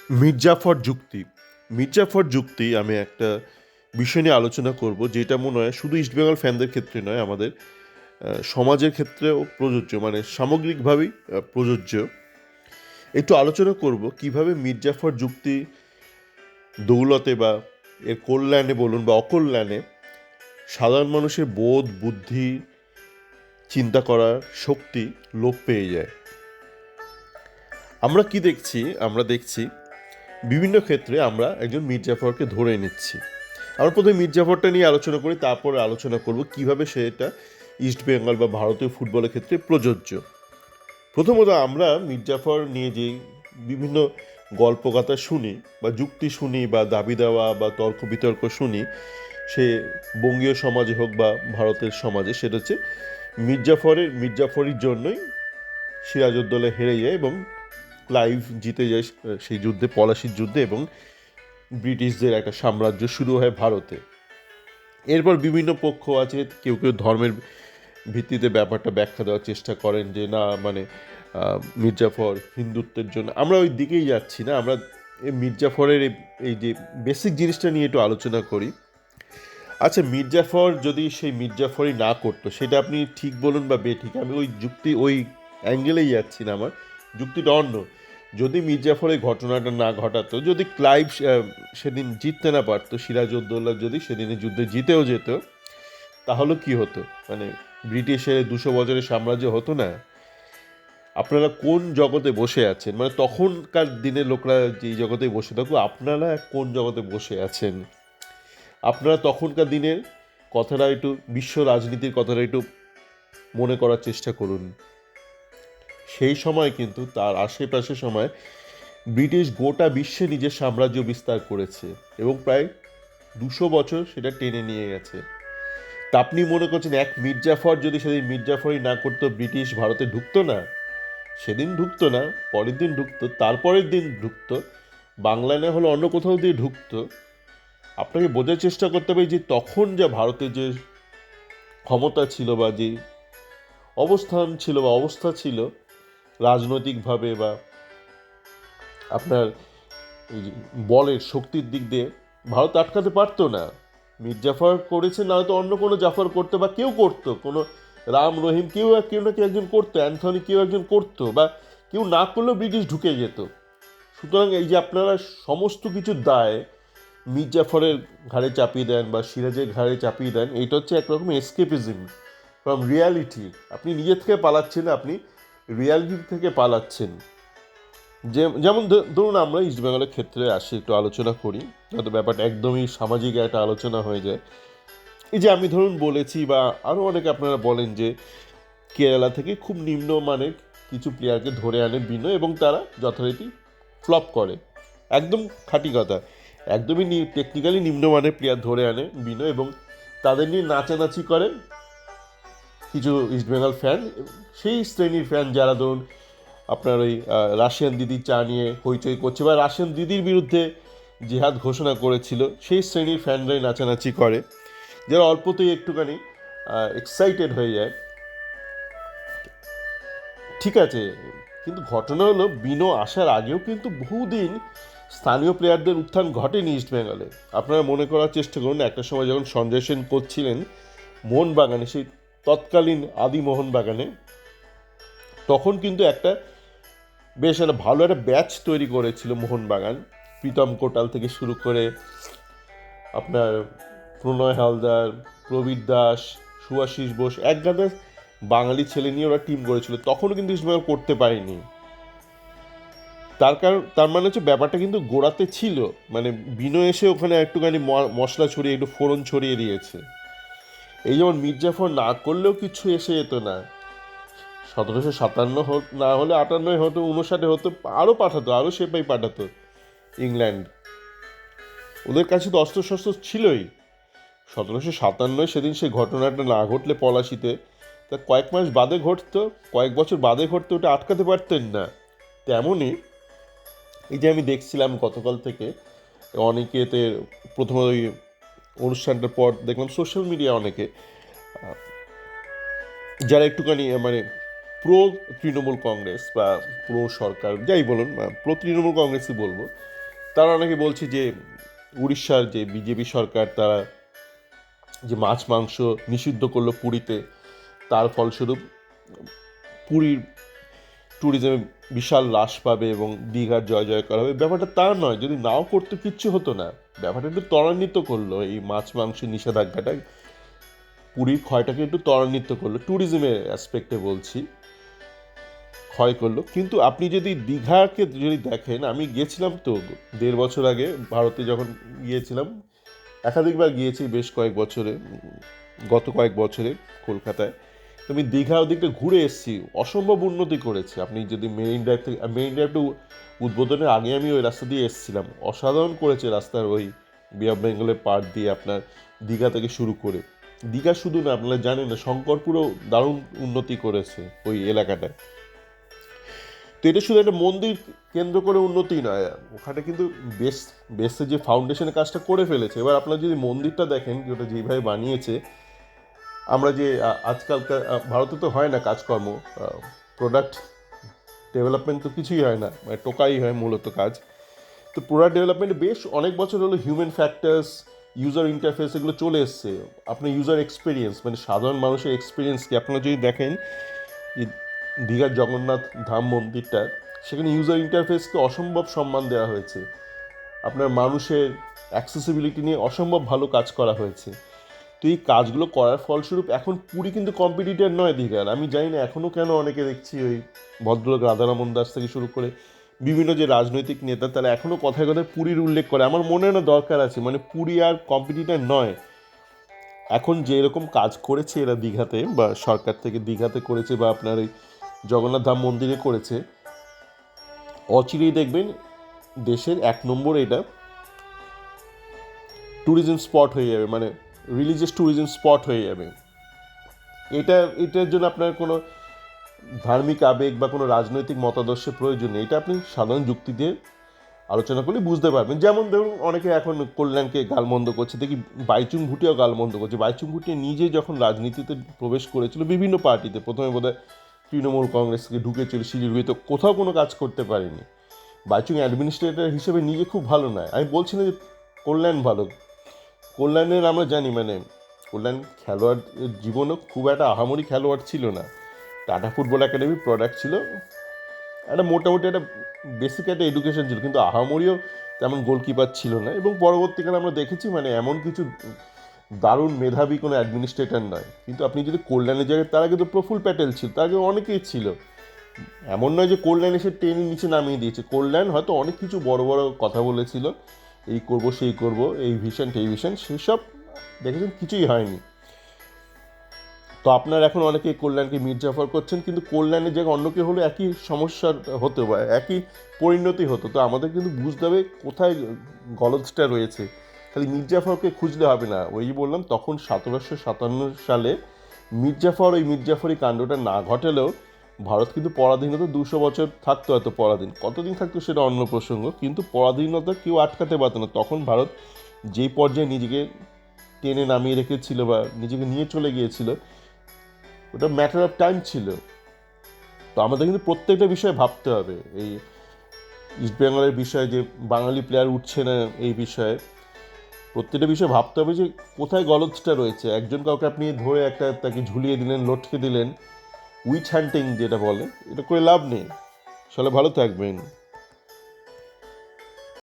মির্জাফর যুক্তি। মির্জাফর যুক্তি আমি একটা বিষয় নিয়ে আলোচনা করব, যেটা মনে হয় শুধু ইস্টবেঙ্গল ফ্যানদের ক্ষেত্রে নয়, আমাদের সমাজের ক্ষেত্রেও প্রযোজ্য, মানে সামগ্রিকভাবেই প্রযোজ্য। একটু আলোচনা করব কিভাবে মির্জাফর যুক্তি দৌলতে বা এর কল্যাণে বলুন বা অকল্যাণে সাধারণ মানুষের বোধ, বুদ্ধি, চিন্তা করার শক্তি লোপ পেয়ে যায়। আমরা দেখছি বিভিন্ন ক্ষেত্রে আমরা একজন মির্জাফরকে ধরে নিচ্ছি। আমরা প্রথমে মির্জাফরটা নিয়ে আলোচনা করি, তারপরে আলোচনা করব কিভাবে সেটা ইস্ট বেঙ্গল বা ভারতীয় ফুটবলের ক্ষেত্রে প্রযোজ্য। প্রথমত আমরা মির্জাফর নিয়ে যে বিভিন্ন গল্পগাথা শুনি বা যুক্তি শুনি বা দাবি দেওয়া বা তর্ক বিতর্ক শুনি, সে বঙ্গীয় সমাজে হোক বা ভারতের সমাজে, সেটা হচ্ছে মির্জাফরের জন্যই সিরাজউদ্দৌলা হেরে যায় এবং ক্লাইভ জিতে যায় সেই যুদ্ধে, পলাশির যুদ্ধে, এবং ব্রিটিশদের একটা সাম্রাজ্য শুরু হয় ভারতে। এরপর বিভিন্ন পক্ষ আছে, কেউ কেউ ধর্মের ভিত্তিতে ব্যাপারটা ব্যাখ্যা দেওয়ার চেষ্টা করেন যে না, মানে মির্জাফর হিন্দুত্বের জন্য। আমরা ওই দিকেই যাচ্ছি না, আমরা এই মির্জাফরের এই যে বেসিক জিনিসটা নিয়ে একটু আলোচনা করি। আচ্ছা, মির্জাফর যদি সেই মির্জাফরই না করতো, সেটা আপনি ঠিক বলুন বা বেঠিক, আমি ওই অ্যাঙ্গেলেই যাচ্ছি না, আমার যুক্তিটা অন্য। যদি মির্জাফর এই ঘটনাটা না ঘটাতো, যদি ক্লাইভ সেদিন জিততে না পারতো, সিরাজউদ্দৌলা যদি সেদিনের যুদ্ধে জিতেও যেত, তাহলে কি হতো? মানে ব্রিটিশের 200 বছরের সাম্রাজ্য হতো না? আপনারা কোন জগতে বসে আছেন? মানে তখনকার দিনের লোকরা যেই জগতে বসে থাকতো, আপনারা কোন জগতে বসে আছেন? আপনারা তখনকার দিনের কথাটা একটু, বিশ্ব রাজনীতির কথাটা একটু মনে করার চেষ্টা করুন। সেই সময় কিন্তু তার আশেপাশে সময় ব্রিটিশ গোটা বিশ্বে নিজের সাম্রাজ্য বিস্তার করেছে এবং প্রায় 200 বছর সেটা টেনে নিয়ে গেছে। তা আপনি মনে করছেন এক মির্জাফর যদি সেদিন মির্জাফরই না করতো, ব্রিটিশ ভারতে ঢুকতো না? সেদিন ঢুকতো না, পরের দিন ঢুকতো, তারপরের দিন ঢুকতো, বাংলায় না হলে অন্য কোথাও দিয়ে ঢুকতো। আপনাকে বোঝার চেষ্টা করতে হবে যে তখন যা ভারতের যে ক্ষমতা ছিল বা যে অবস্থান ছিল বা অবস্থা ছিল রাজনৈতিকভাবে বা আপনার এই যে বলের শক্তির দিক দিয়ে, ভারত আটকাতে পারতো না। মির্জাফর করেছে, না হয়তো অন্য কোনো জাফর করতো বা কেউ করতো, কোনো রাম রহিম কেউ না কেউ একজন করতো, অ্যান্থনি কেউ একজন করতো, বা কেউ না করলেও ব্রিটিশ ঢুকে যেত। সুতরাং এই যে আপনারা সমস্ত কিছুর দায় মির্জাফরের ঘাড়ে চাপিয়ে দেন বা সিরাজের ঘাড়ে চাপিয়ে দেন, এটা হচ্ছে একরকম এসকেপিজম ফ্রম রিয়ালিটি। আপনি নিজের থেকে পালাচ্ছেন, আপনি রিয়ালিটি থেকে পালাচ্ছেন। যেমন ধরুন আমরা ইস্টবেঙ্গলের ক্ষেত্রে আসি, একটু আলোচনা করি, যাতে ব্যাপারটা একদমই সামাজিক একটা আলোচনা হয়ে যায়। এই যে আমি ধরুন বলেছি, বা আরও অনেকে আপনারা বলেন যে কেরালা থেকে খুব নিম্নমানের কিছু প্লেয়ারকে ধরে আনে বিনয়, এবং তারা যথারীতি ফ্লপ করে। একদম খাঁটি কথা, একদমই টেকনিক্যালি নিম্নমানের প্লেয়ার ধরে আনে বিনয়, এবং তাদের নিয়ে নাচানাচি করে কিছু ইস্টবেঙ্গল ফ্যান, সেই শ্রেণীর ফ্যান যারা ধরুন আপনার ওই রাশিয়ান দিদির চা নিয়ে হইচই করছে বা রাশিয়ান দিদির বিরুদ্ধে জিহাদ ঘোষণা করেছিল, সেই শ্রেণীর ফ্যানরাই নাচানাচি করে, যারা অল্পতেই একটুখানি এক্সাইটেড হয়ে যায়। ঠিক আছে, কিন্তু ঘটনা হলো বিনো আসার আগেও কিন্তু বহুদিন স্থানীয় প্লেয়ারদের উত্থান ঘটেনি ইস্টবেঙ্গলে। আপনারা মনে করার চেষ্টা করুন, একটা সময় যখন সঞ্জয় সেন কোচ ছিলেন মোহনবাগানে, সেই তৎকালীন আদি মোহনবাগানে, তখন কিন্তু বেশ একটা ভালো একটা ব্যাচ তৈরি করেছিল মোহনবাগান। প্রীতম কোটাল থেকে শুরু করে আপনার প্রণয় হালদার, প্রবীর দাস, সুভাশিস বোস, এক গাদা বাঙালি ছেলে নিয়ে ওরা টিম করেছিল। তখনও কিন্তু ইস্টবেঙ্গল করতে পারেনি। তার মানে হচ্ছে ব্যাপারটা কিন্তু গোড়াতে ছিল, মানে বিনয় এসে ওখানে একটুখানি মশলা ছড়িয়ে, একটু ফোড়ন ছড়িয়ে দিয়েছে। এই যেমন মির্জাফর না করলেও কিছু এসে যেত না, 1757 না হলে 58 হতো, 59 হতো, আরও পাঠাতো, আরও সেপাই পাঠাতো ইংল্যান্ড। ওদের কাছে তো অস্ত্রশস্ত্র ছিলই। 1757 সেদিন সেই ঘটনাটা না ঘটলে পলাশিতে, তা কয়েক মাস বাদে ঘটতো, কয়েক বছর বাদে ঘটতো, ওটা আটকাতে পারতেন না। তেমনই এই যে আমি দেখছিলাম গতকাল থেকে অনেকেতে, প্রথমে ওই অনুষ্ঠানটার পর দেখলাম সোশ্যাল মিডিয়া অনেকে যারা একটুখানি মানে প্রো তৃণমূল কংগ্রেস বা প্রো সরকার যাই বলুন, প্রো তৃণমূল কংগ্রেসই বলবো, তারা অনেকে বলছে যে উড়িষ্যার যে বিজেপি সরকার তারা যে মাছ মাংস নিষিদ্ধ করলো পুরীতে, তার ফলস্বরূপ পুরীর ট্যুরিজমে বিশাল হ্রাস পাবে এবং দীঘার জয় জয়কার হবে। ব্যাপারটা তা নয়, যদি নাও করতে কিচ্ছু হতো না, ব্যাপারটা একটু ত্বরান্বিত করলো এই মাছ মাংস নিষেধাজ্ঞাটা, পুরীর ক্ষয়টাকে একটু ত্বরান্বিত করলো, ট্যুরিজমের অ্যাসপেক্টে বলছি, ক্ষয় করলো। কিন্তু আপনি যদি দীঘাকে যদি দেখেন, আমি গিয়েছিলাম তো 1.5 বছর আগে ভারতে যখন গিয়েছিলাম, একাধিকবার গিয়েছি বেশ কয়েক বছরে, গত কয়েক বছরে কলকাতায়। তো আমি দীঘা ওদিকটা ঘুরে এসেছি, অসম্ভব উন্নতি করেছে। আপনি যদি মেরিন ড্রাইভ থেকে, মেরিন ড্রাইভটা উদ্বোধনের আগে আমি ওই রাস্তা দিয়ে এসেছিলাম, অসাধারণ করেছে রাস্তার ওই বে অফ বেঙ্গলের পাড় দিয়ে আপনার দীঘা থেকে শুরু করে। দীঘা শুধু না, আপনারা জানেন না, শঙ্করপুরও দারুণ উন্নতি করেছে ওই এলাকাটায়। তো এটা শুধু একটা মন্দির কেন্দ্র করে উন্নতি নয়, ওখানে কিন্তু বেসে যে ফাউন্ডেশনের কাজটা করে ফেলেছে। এবার আপনারা যদি মন্দিরটা দেখেন, যেটা যেভাবে বানিয়েছে, আমরা যে আজকালকার ভারতে তো হয় না কাজকর্ম, প্রোডাক্ট ডেভেলপমেন্ট তো কিছুই হয় না, মানে টোকাই হয় মূলত কাজ। তো প্রোডাক্ট ডেভেলপমেন্টে বেশ অনেক বছর হলো হিউম্যান ফ্যাক্টার্স, ইউজার ইন্টারফেস এগুলো চলে এসছে। আপনার ইউজার এক্সপিরিয়েন্স, মানে সাধারণ মানুষের এক্সপিরিয়েন্সকে আপনারা যদি দেখেন, এই দীঘার জগন্নাথ ধাম মন্দিরটা, সেখানে ইউজার ইন্টারফেসকে অসম্ভব সম্মান দেওয়া হয়েছে। আপনার মানুষের অ্যাক্সেসিবিলিটি নিয়ে অসম্ভব ভালো কাজ করা হয়েছে। তো এই কাজগুলো করার ফলস্বরূপ এখন পুরী কিন্তু কম্পিটিটর নয় দীঘার। আমি জানি না এখনও কেন অনেকে দেখছি ওই ভদ্রলোক রাধারমন দাস থেকে শুরু করে বিভিন্ন যে রাজনৈতিক নেতা, তারা এখনও কথায় কথায় পুরীর উল্লেখ করে। আমার মনে হয় না দরকার আছে, মানে পুরী আর কম্পিটিটর নয়। এখন যে এরকম কাজ করেছে এরা দীঘাতে, বা সরকার থেকে দীঘাতে করেছে, বা আপনার ওই জগন্নাথ ধাম মন্দিরে করেছে, অচিরেই দেখবেন দেশের 1 নম্বর এটা ট্যুরিজম স্পট হয়ে যাবে, মানে রিলিজিয়াস ট্যুরিজম স্পট হয়ে যাবে। এটার জন্য আপনার কোনো ধার্মিক আবেগ বা কোনো রাজনৈতিক মতাদর্শের প্রয়োজন নেই। এটা আপনি সাধারণ যুক্তি দিয়ে আলোচনা করলে বুঝতে পারবেন। যেমন ধরুন, অনেকে এখন কল্যাণকে গালমন্দ করছে, দেখি বাইচুং ভুটিয়াও গালমন্দ করছে। বাইচুং ভুটিয়া নিজে যখন রাজনীতিতে প্রবেশ করেছিল বিভিন্ন পার্টিতে, প্রথমে বোধহয় তৃণমূল কংগ্রেস থেকে ঢুকেছিল শিলিগুড়িতে, কোথাও কোনো কাজ করতে পারেনি। বাইচুং অ্যাডমিনিস্ট্রেটর হিসেবে নিজে খুব ভালো নয়, আমি বলছি না যে কল্যাণ ভালো। কল্যাণের আমরা জানি, মানে কল্যাণ খেলোয়াড় জীবনও খুব একটা আহামরি খেলোয়াড় ছিল না। টাটা ফুটবল একাডেমির প্রোডাক্ট ছিল, একটা মোটামুটি একটা বেসিক একটা এডুকেশন ছিল, কিন্তু আহামরিও তেমন গোলকিপার ছিল না। এবং পরবর্তীকালে আমরা দেখেছি, মানে এমন কিছু দারুণ মেধাবী কোনো অ্যাডমিনিস্ট্রেটর নয়। কিন্তু আপনি যদি কল্যাণের জায়গায়, তার আগে তো প্রফুল প্যাটেল ছিল, তার আগে অনেকেই ছিল। এমন নয় যে কল্যাণ এসে টেনে নিচে নামিয়ে দিয়েছে। কল্যাণ হয়তো অনেক কিছু বড় বড় কথা বলেছিল, এই করব সেই করব, এই ভিশন এই ভিশন, সেসব দেখেছেন কিছুই হয়নি। তো আপনার এখন অনেকে কল্যাণকে মির্জাফর করছেন, কিন্তু কল্যাণের জায়গায় অন্য কেউ হলে একই সমস্যার হতো বা একই পরিণতি হতো। তো আমাদের কিন্তু বুঝতে হবে কোথায় গলদটা রয়েছে। খালি মির্জাফরকে খুঁজলে হবে না। ওই বললাম, তখন 1757 সালে মির্জাফরি কাণ্ডটা না ঘটালেও ভারত কিন্তু পরাধীনতা 200 বছর থাকতো, হয়তো পরাধীন, কতদিন থাকতো সেটা অন্য প্রসঙ্গ, কিন্তু পরাধীনতা কেউ আটকাতে পারতো না। তখন ভারত যেই পর্যায়ে নিজেকে টেনে নামিয়ে রেখেছিল বা নিজেকে নিয়ে চলে গিয়েছিল, ওটা ম্যাটার অফ টাইম ছিল। তো আমাদের কিন্তু প্রত্যেকটা বিষয়ে ভাবতে হবে। এই ইস্ট বেঙ্গলের বিষয়ে যে বাঙালি প্লেয়ার উঠছে না, এই বিষয়ে প্রত্যেকটা বিষয়ে ভাবতে হবে যে কোথায় গলদটা রয়েছে। একজন কাউকে আপনি ধরে তাকে ঝুলিয়ে দিলেন, লটকে দিলেন, উইচ হান্টিং যেটা বলে, এটা করে লাভ নেই। আসলে ভালো থাকবেন।